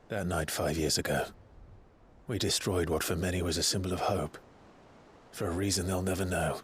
That night 5 years ago, we destroyed what for many was a symbol of hope. For a reason they'll never know.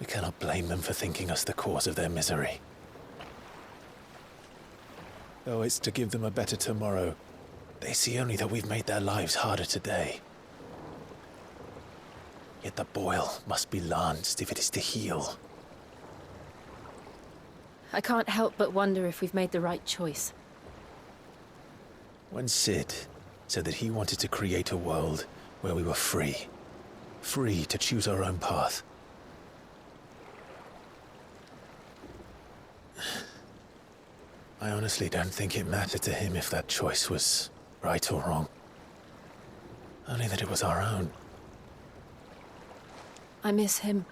We cannot blame them for thinking us the cause of their misery. Though it's to give them a better tomorrow, they see only that we've made their lives harder today. Yet the boil must be lanced if it is to heal. I can't help but wonder if we've made the right choice. When Sid said that he wanted to create a world where we were free. Free to choose our own path. I honestly don't think it mattered to him if that choice was right or wrong. Only that it was our own. I miss him.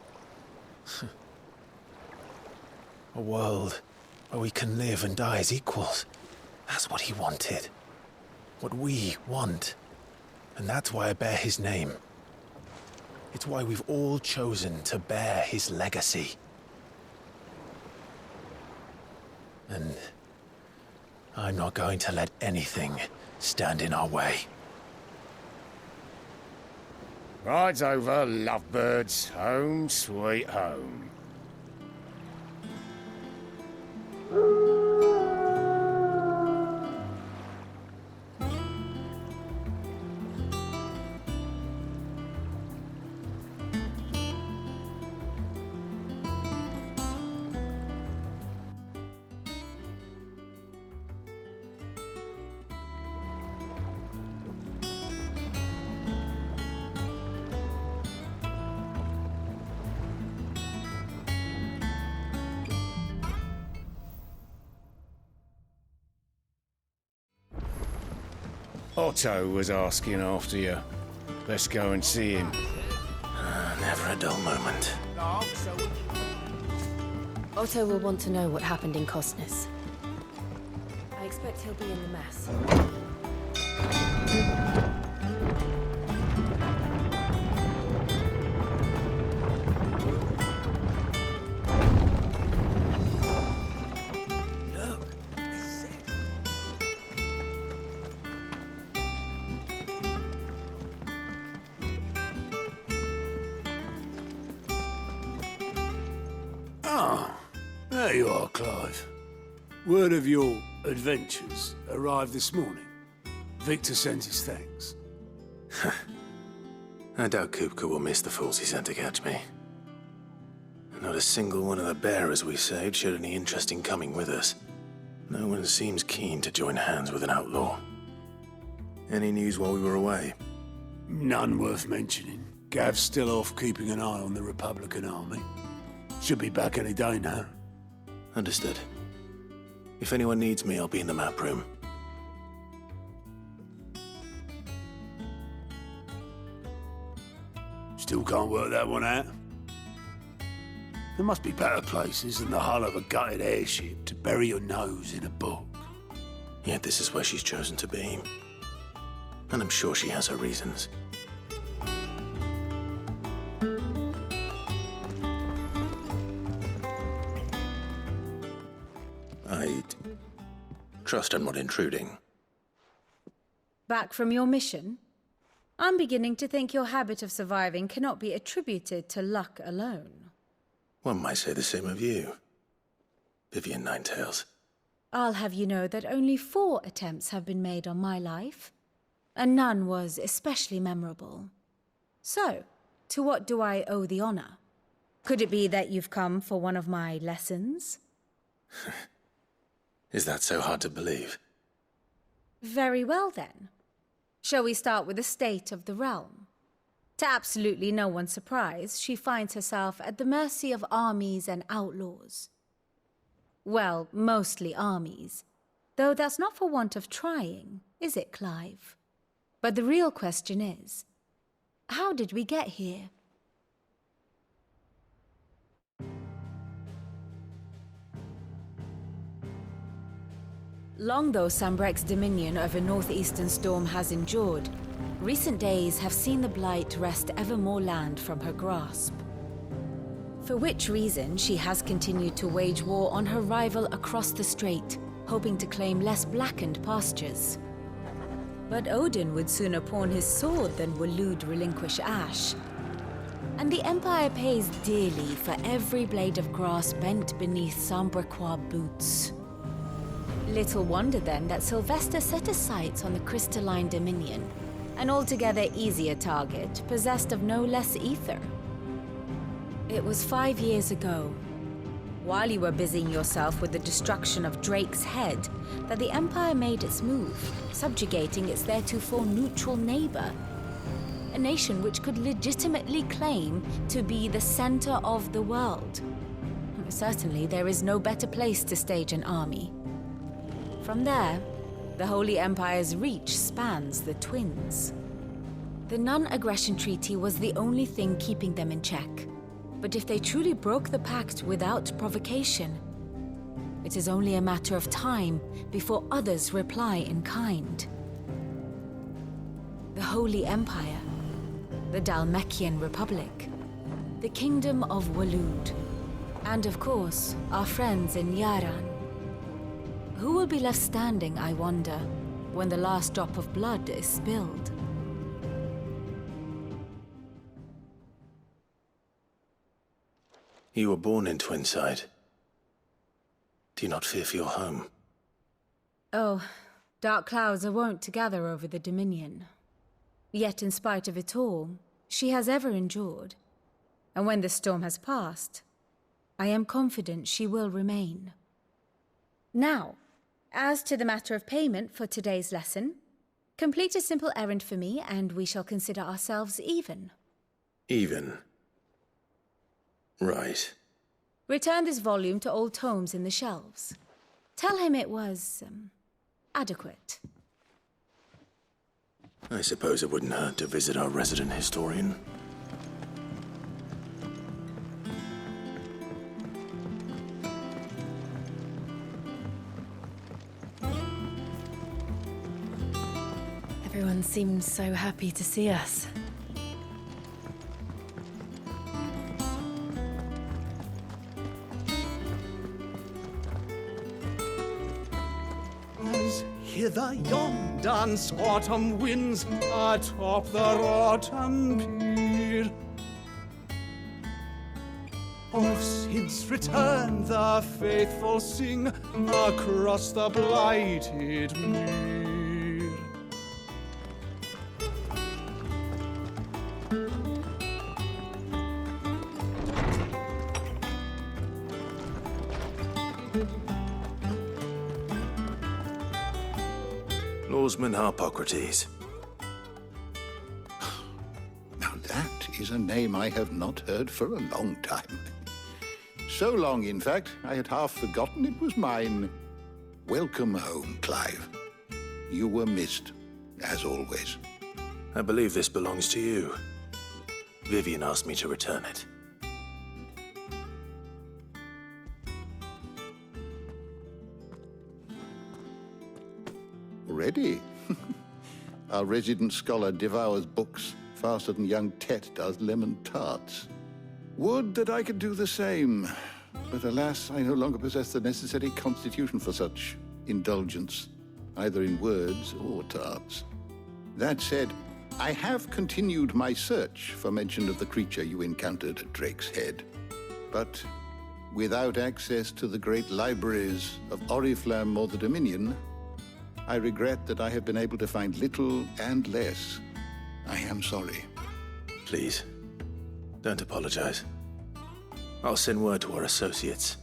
A world where we can live and die as equals. That's what he wanted. What we want. And that's why I bear his name. It's why we've all chosen to bear his legacy. And I'm not going to let anything stand in our way. Rides over, lovebirds. Home sweet home. Otto was asking after you. Let's go and see him. Never a dull moment. Otto will want to know what happened in Costness. I expect he'll be in the mess. There you are, Clive. Word of your adventures arrived this morning. Victor sent his thanks. I doubt Kupka will miss the fools he sent to catch me. Not a single one of the bearers we saved showed any interest in coming with us. No one seems keen to join hands with an outlaw. Any news while we were away? None worth mentioning. Gav's still off keeping an eye on the Republican army. Should be back any day now. Understood. If anyone needs me, I'll be in the map room. Still can't work that one out. There must be better places than the hull of a gutted airship to bury your nose in a book. Yet this is where she's chosen to be. And I'm sure she has her reasons. I trust I'm not intruding. Back from your mission? I'm beginning to think your habit of surviving cannot be attributed to luck alone. One might say the same of you, Vivian Ninetails. I'll have you know that only 4 attempts have been made on my life, and none was especially memorable. So, to what do I owe the honor? Could it be that you've come for one of my lessons? Is that so hard to believe? Very well, then. Shall we start with the state of the realm? To absolutely no one's surprise, she finds herself at the mercy of armies and outlaws. Well, mostly armies. Though that's not for want of trying, is it, Clive? But the real question is, how did we get here? Long though Sambrek's dominion over northeastern Storm has endured, recent days have seen the Blight wrest ever more land from her grasp. For which reason she has continued to wage war on her rival across the strait, hoping to claim less blackened pastures. But Odin would sooner pawn his sword than Waloed relinquish Ash. And the Empire pays dearly for every blade of grass bent beneath Sambrequois boots. Little wonder then that Sylvester set his sights on the crystalline Dominion, an altogether easier target, possessed of no less ether. It was 5 years ago, while you were busying yourself with the destruction of Drake's head, that the Empire made its move, subjugating its theretofore neutral neighbor. A nation which could legitimately claim to be the center of the world. Certainly, there is no better place to stage an army. From there, the Holy Empire's reach spans the Twins. The non-aggression treaty was the only thing keeping them in check. But if they truly broke the pact without provocation, it is only a matter of time before others reply in kind. The Holy Empire, the Dhalmekian Republic, the Kingdom of Waloed, and of course, our friends in Yaran. Who will be left standing, I wonder, when the last drop of blood is spilled? You were born in Twinside. Do you not fear for your home? Oh, dark clouds are wont to gather over the Dominion. Yet in spite of it all, she has ever endured. And when the storm has passed, I am confident she will remain. Now, as to the matter of payment for today's lesson, complete a simple errand for me and we shall consider ourselves even. Even? Right. Return this volume to old tomes in the shelves. Tell him it was, adequate. I suppose it wouldn't hurt to visit our resident historian. Everyone seems so happy to see us. As hither yon dance autumn winds atop the rotten pier. Of Sid's return the faithful sing across the blighted mere. Lawsman Harpocrates. Now that is a name I have not heard for a long time. So long, in fact, I had half forgotten it was mine. Welcome home, Clive. You were missed, as always. I believe this belongs to you. Vivian asked me to return it. Already? Our resident scholar devours books faster than young Tet does lemon tarts. Would that I could do the same. But alas, I no longer possess the necessary constitution for such indulgence, either in words or tarts. That said, I have continued my search for mention of the creature you encountered at Drake's Head. But without access to the great libraries of Oriflamme or the Dominion, I regret that I have been able to find little and less. I am sorry. Please, don't apologize. I'll send word to our associates.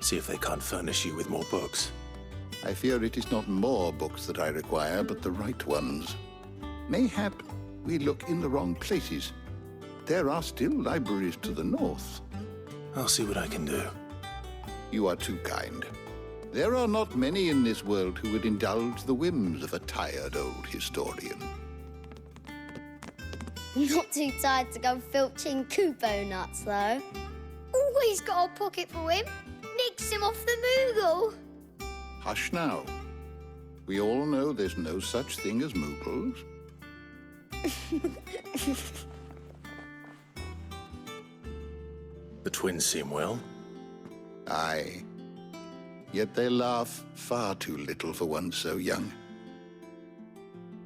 See if they can't furnish you with more books. I fear it is not more books that I require, but the right ones. Mayhap we look in the wrong places. There are still libraries to the north. I'll see what I can do. You are too kind. There are not many in this world who would indulge the whims of a tired old historian. Not too tired to go filching Kupo nuts, though. Always got a pocket for him. Nicks him off the Moogle. Hush now. We all know there's no such thing as Moogles. The twins seem well. Aye. yet they laugh far too little for one so young.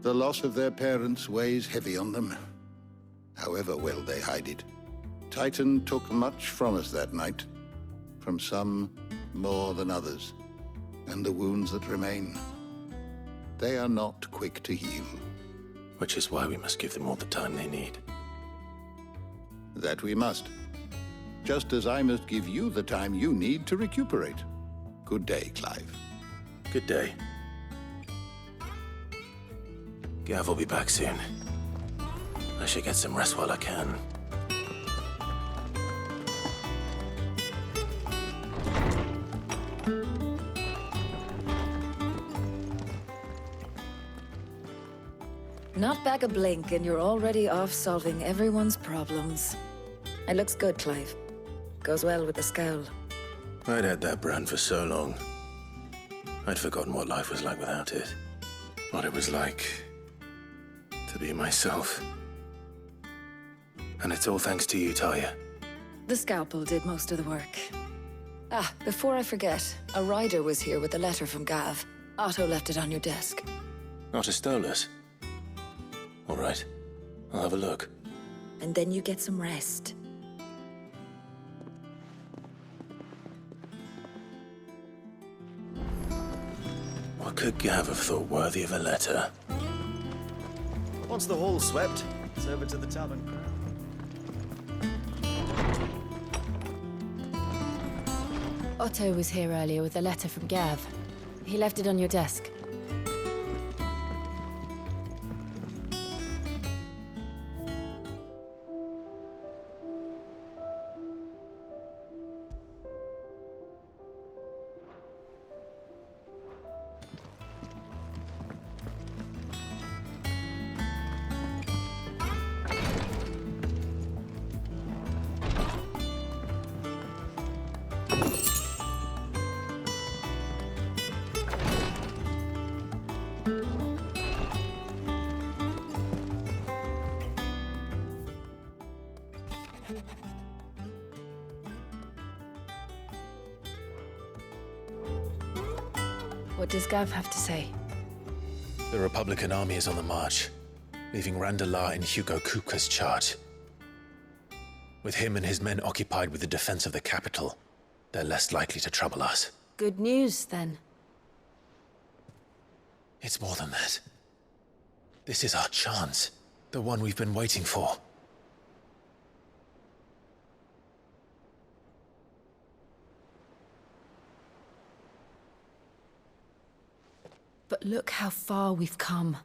The loss of their parents weighs heavy on them, however well they hide it. Titan took much from us that night, from some more than others, and the wounds that remain, they are not quick to heal. Which is why we must give them all the time they need. That we must. Just as I must give you the time you need to recuperate. Good day, Clive. Good day. Gav will be back soon. I should get some rest while I can. Not back a blink and you're already off solving everyone's problems. It looks good, Clive. Goes well with the scowl. I'd had that brand for so long. I'd forgotten what life was like without it. What it was like to be myself. And it's all thanks to you, Talia. The scalpel did most of the work. Ah, before I forget, a rider was here with a letter from Gav. Otto left it on your desk. Otto stole us. All right, I'll have a look. And then you get some rest. What could Gav have thought worthy of a letter? Once the hall's swept, it's over to the tavern. Otto was here earlier with a letter from Gav. He left it on your desk. What does Gav have to say? The Republican army is on the march, leaving Randalar in Hugo Kuka's charge. With him and his men occupied with the defense of the capital, they're less likely to trouble us. Good news, then. It's more than that. This is our chance, the one we've been waiting for. But look how far we've come.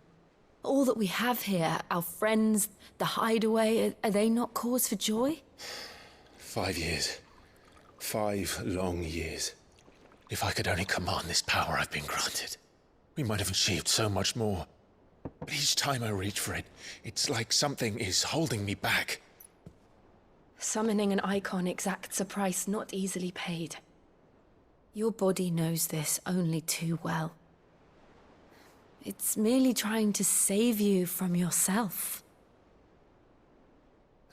All that we have here, our friends, the hideaway, are they not cause for joy? 5 years. 5 long years. If I could only command this power I've been granted, we might have achieved so much more. But each time I reach for it, it's like something is holding me back. Summoning an icon exacts a price not easily paid. Your body knows this only too well. It's merely trying to save you from yourself.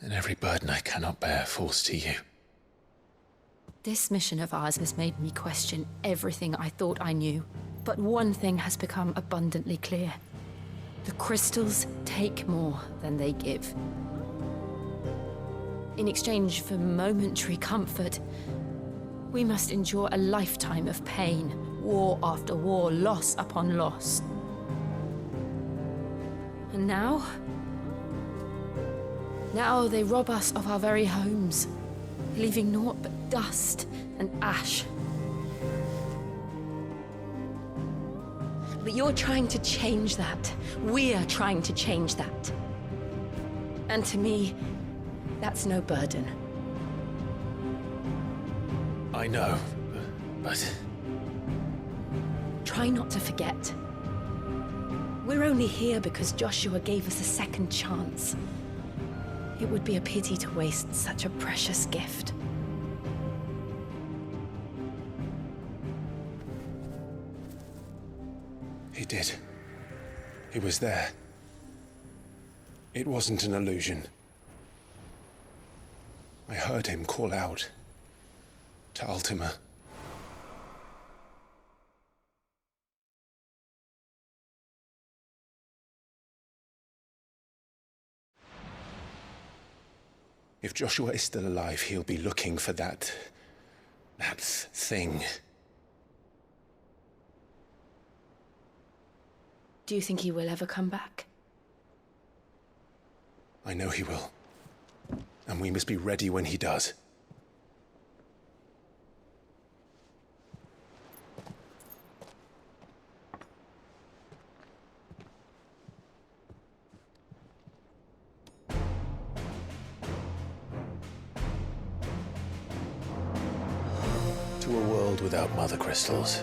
And every burden I cannot bear falls to you. This mission of ours has made me question everything I thought I knew. But one thing has become abundantly clear. The crystals take more than they give. In exchange for momentary comfort, we must endure a lifetime of pain, war after war, loss upon loss. And now they rob us of our very homes, leaving naught but dust and ash. But you're trying to change that. We're trying to change that. And to me, that's no burden. I know, but... Try not to forget. We're only here because Joshua gave us a second chance. It would be a pity to waste such a precious gift. He did. He was there. It wasn't an illusion. I heard him call out to Ultima. If Joshua is still alive, he'll be looking for that thing. Do you think he will ever come back? I know he will. And we must be ready when he does. To a world without mother crystals.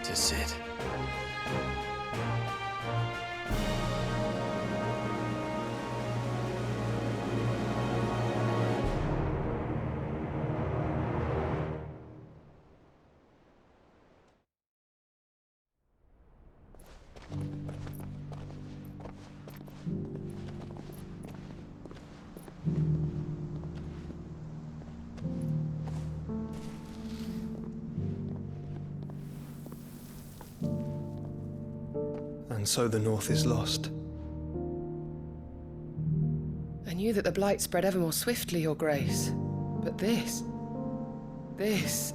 To Sid. And so the North is lost. I knew that the Blight spread ever more swiftly, Your Grace. But this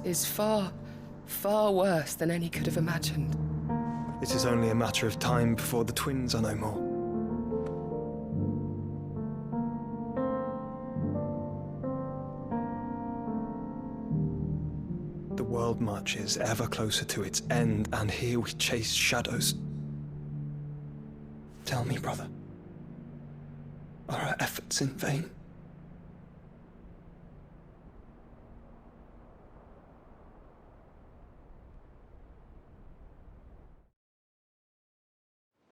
is far, far worse than any could have imagined. It is only a matter of time before the twins are no more. The world marches ever closer to its end, and here we chase shadows. Tell me, brother, are our efforts in vain?